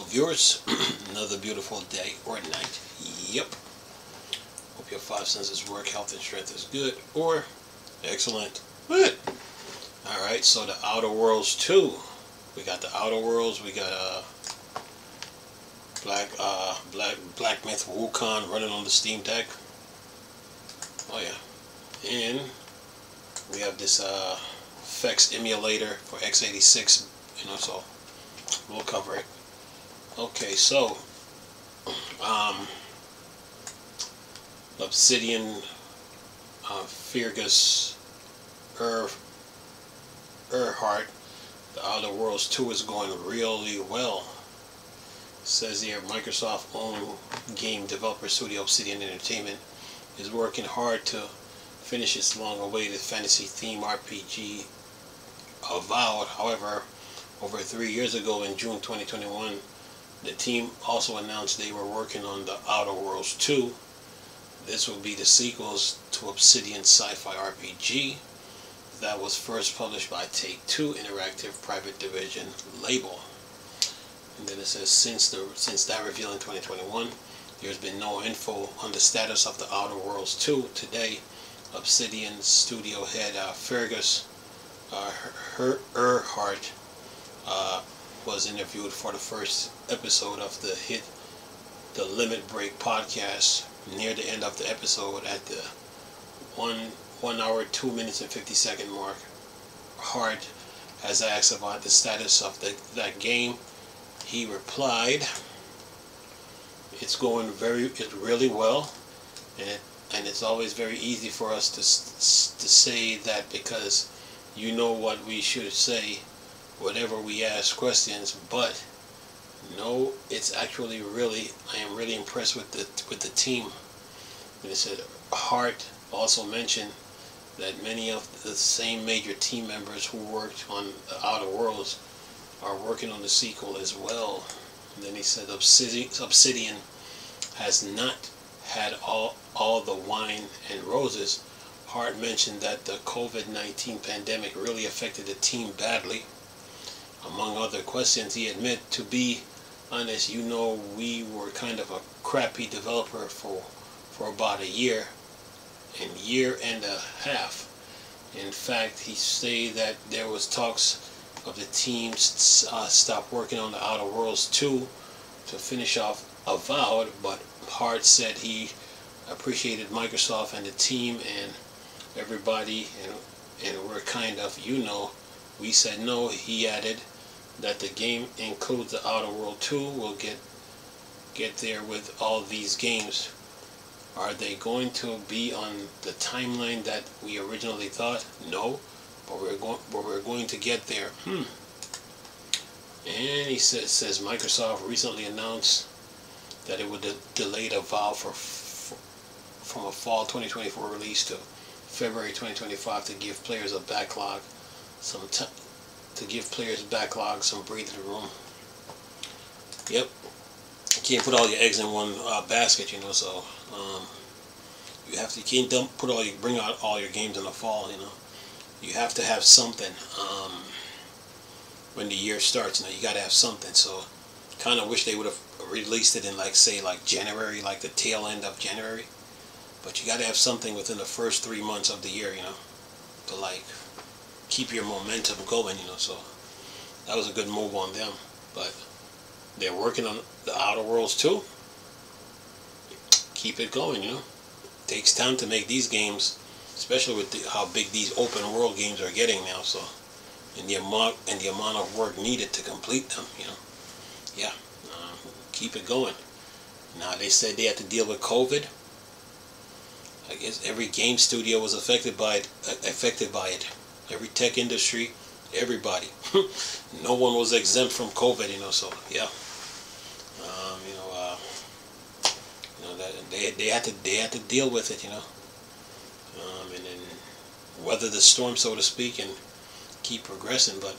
viewers. Another beautiful day or night. Yep. Hope your 5 senses work, health and strength is good or excellent. Good. Alright, so the Outer Worlds 2. We got the Outer Worlds, we got Black Myth Wukong running on the Steam Deck. Oh yeah. And we have this FX emulator for x86, you know, so we'll cover it. Okay, so Obsidian Fergus AARCH, the Outer Worlds 2 is going really well. It says here Microsoft owned game developer studio Obsidian Entertainment is working hard to finish its long-awaited fantasy theme RPG Avowed. However, over 3 years ago in June 2021, the team also announced they were working on the Outer Worlds 2. This will be the sequels to Obsidian's sci-fi RPG that was first published by Take-Two Interactive Private Division label. And then it says since that reveal in 2021, there's been no info on the status of the Outer Worlds 2. Today, Obsidian studio head Fergus AARCH was interviewed for the first episode of the hit The Limit Break podcast. Near the end of the episode, at the 1 hour 2 minutes and 50 second mark, Hart has asked about the status of that game. He replied, "It's going really well, and it's always very easy for us to say that because you know what we should say whenever we ask questions, but no, it's actually I am really impressed with the team." And it said Hart also mentioned that many of the same major team members who worked on the Outer Worlds are working on the sequel as well. And then he said Obsidian has not had all the wine and roses. Hart mentioned that the COVID-19 pandemic really affected the team badly. Among other questions, he admitted, "To be honest, you know, we were kind of a crappy developer for about a year and a half. In fact," he said that there was talks of the team stop working on the Outer Worlds 2 to finish off Avowed, but Hart said he appreciated Microsoft and the team and everybody, and we're kind of, you know, we said no. He added that the game includes the Outer World 2. We'll get there with all these games. Are they going to be on the timeline that we originally thought? No, but we're going to get there. And he says Microsoft recently announced that it would delay the Valve from a fall 2024 release to February 2025 to give players a backlog some breathing room. Yep. You can't put all your eggs in one basket, you know. So you can't bring out all your games in the fall, you know. You have to have something when the year starts. You know, you got to have something. So kind of wish they would have released it in like January, like the tail end of January. But you got to have something within the first 3 months of the year, you know, to like keep your momentum going, you know. So that was a good move on them. But they're working on the Outer Worlds 2. Keep it going, you know. It takes time to make these games, especially with how big these open world games are getting now. So, and the amount of work needed to complete them, you know. Yeah, keep it going. Now they said they had to deal with COVID. I guess every game studio was affected by it. Every tech industry, everybody. No one was exempt from COVID, you know. So yeah, that they had to deal with it, you know, and then weather the storm, so to speak, and keep progressing. But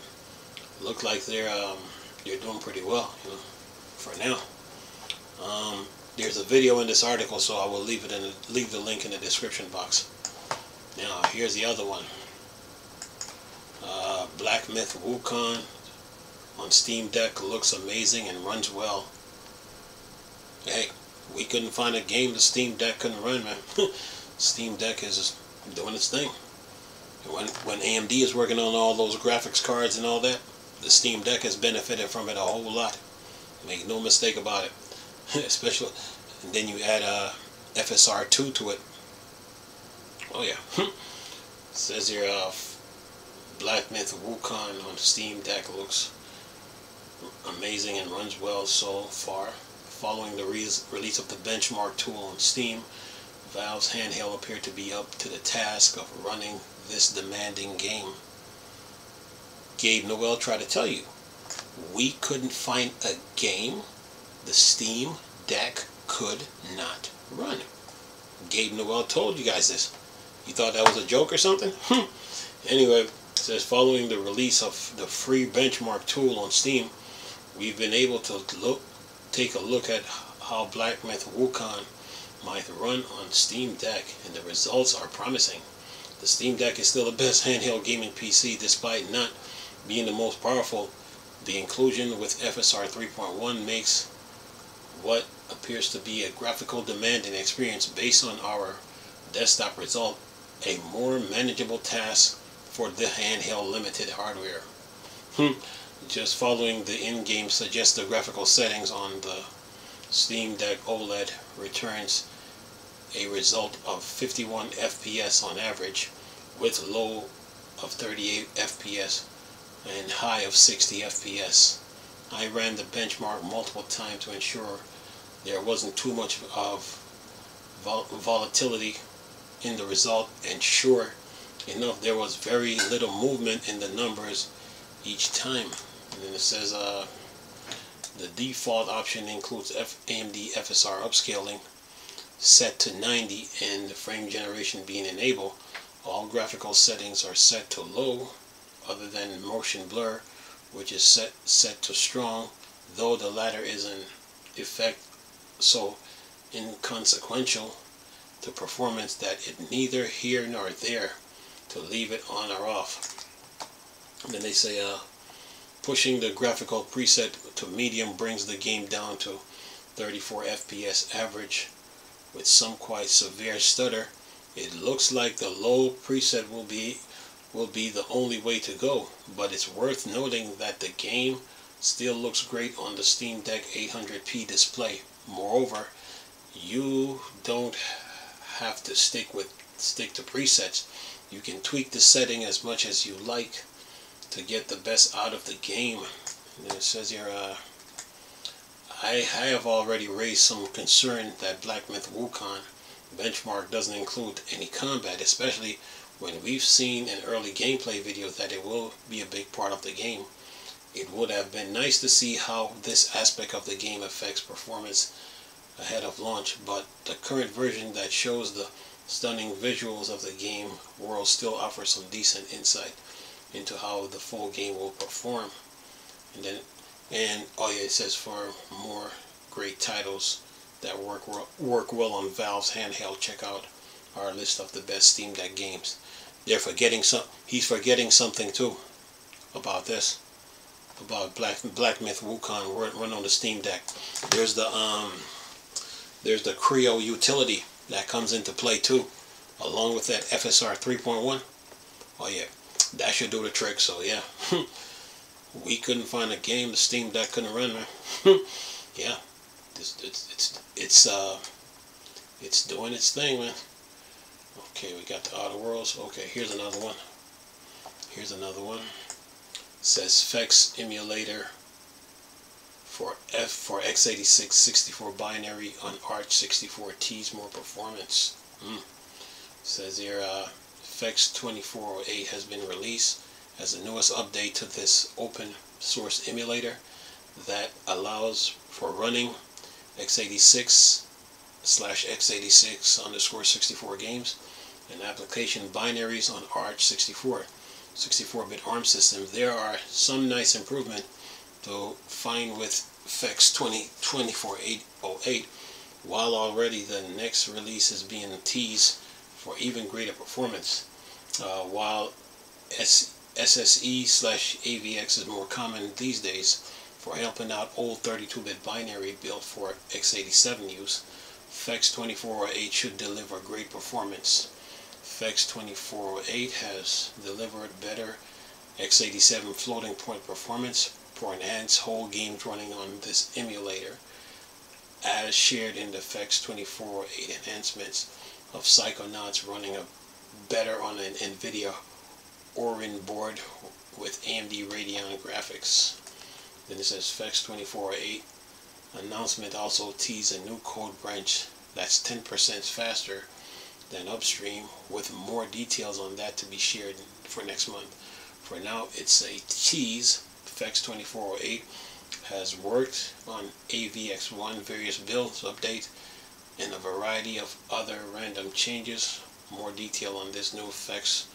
look like they're doing pretty well, you know, for now. There's a video in this article, so I will leave the link in the description box. Now here's the other one. Black Myth Wukong on Steam Deck looks amazing and runs well. Hey, we couldn't find a game the Steam Deck couldn't run, man. Steam Deck is doing its thing. When AMD is working on all those graphics cards and all that, the Steam Deck has benefited from it a whole lot. Make no mistake about it. Especially, and then you add FSR2 to it. Oh yeah. It says here, Black Myth Wukong on Steam Deck looks amazing and runs well so far. Following the release of the benchmark tool on Steam, Valve's handheld appeared to be up to the task of running this demanding game. Gabe Noel tried to tell you, we couldn't find a game the Steam Deck could not run. Gabe Noel told you guys this. You thought that was a joke or something? Anyway, it says following the release of the free benchmark tool on Steam, we've been able to take a look at how Black Myth Wukong might run on Steam Deck, and the results are promising. The Steam Deck is still the best handheld gaming PC despite not being the most powerful. The inclusion with FSR 3.1 makes what appears to be a graphical demanding experience based on our desktop result a more manageable task for the handheld limited hardware. Just following the in-game suggested graphical settings on the Steam Deck OLED returns a result of 51 FPS on average, with low of 38 FPS and high of 60 FPS. I ran the benchmark multiple times to ensure there wasn't too much of volatility in the result, and sure enough there was very little movement in the numbers each time. And then it says the default option includes AMD FSR upscaling set to 90 and the frame generation being enabled. All graphical settings are set to low other than motion blur, which is set to strong, though the latter is in effect so inconsequential to performance that it neither here nor there to leave it on or off. And then they say pushing the graphical preset to medium brings the game down to 34 FPS average with some quite severe stutter. It looks like the low preset will be the only way to go, but it's worth noting that the game still looks great on the Steam Deck 800p display. Moreover, you don't have to stick to presets. You can tweak the setting as much as you like to get the best out of the game. And then it says here, I have already raised some concern that Black Myth Wukong benchmark doesn't include any combat, especially when we've seen in early gameplay videos that it will be a big part of the game. It would have been nice to see how this aspect of the game affects performance ahead of launch, but the current version that shows the stunning visuals of the game world still offers some decent insight into how the full game will perform. And oh yeah, it says for more great titles that work well on Valve's handheld, check out our list of the best Steam Deck games. He's forgetting something too about this, about Black Myth Wukong run on the Steam Deck. There's the Creo utility that comes into play too, along with that FSR 3.1. Oh yeah, that should do the trick. So yeah, we couldn't find a game the Steam Deck couldn't run, man. Yeah, it's doing its thing, man. Okay, we got the Outer Worlds. Okay, here's another one. It says FX Emulator for x86 64 binary on AARCH64 tease more performance. It says here FX2408 has been released as the newest update to this open source emulator that allows for running x86/x86_64 games and application binaries on AARCH64 64-bit ARM system. There are some nice improvement to find with FX2408, while already the next release is being teased for even greater performance. While SSE/AVX is more common these days for helping out old 32-bit binary built for x87 use. FX2408 should deliver great performance. FX2408 has delivered better x87 floating point performance for enhanced whole games running on this emulator, as shared in the FX2408 enhancements of Psychonauts running better on an NVIDIA Orin board with AMD Radeon graphics. Then it says FX2408 announcement also teased a new code branch that's 10% faster than upstream, with more details on that to be shared for next month. For now, it's a tease. FX2408 has worked on AVX1 various builds update and a variety of other random changes. More detail on this new FX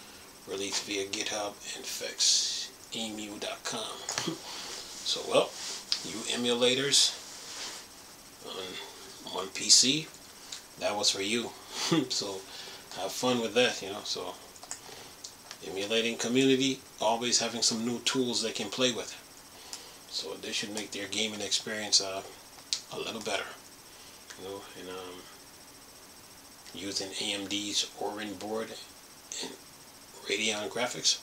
released via GitHub and FXEMU.com. So, well, you emulators on PC, that was for you. So have fun with that, you know. So emulating community, always having some new tools they can play with. So they should make their gaming experience a little better, you know. And using AMD's Orin board and Radeon graphics,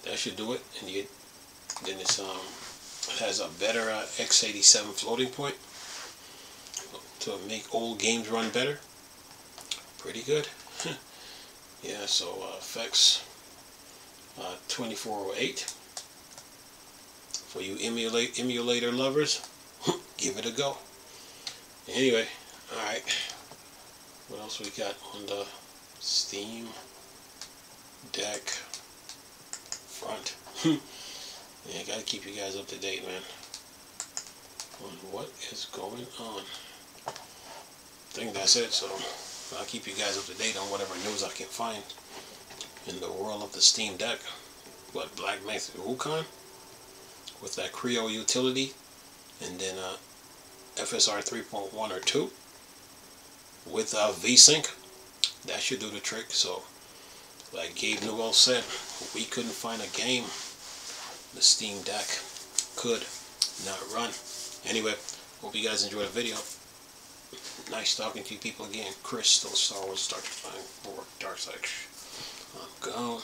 that should do it. And then it has a better x87 floating point to make old games run better. Pretty good. Yeah, so FX 2408 for you emulator lovers. Give it a go. Anyway, alright, what else we got on the Steam Deck front? Yeah, I gotta keep you guys up to date, man, on what is going on. I think that's it. So I'll keep you guys up to date on whatever news I can find in the world of the Steam Deck. What, Black Myth Wukong with that Creo utility, and then FSR 3.1 or 2 with VSync. That should do the trick. So like Gabe Newell said, we couldn't find a game the Steam Deck could not run. Anyway, hope you guys enjoyed the video. Nice talking to you people again. Chris, still Star Wars, Star Trek, Dark Side. I'm gone.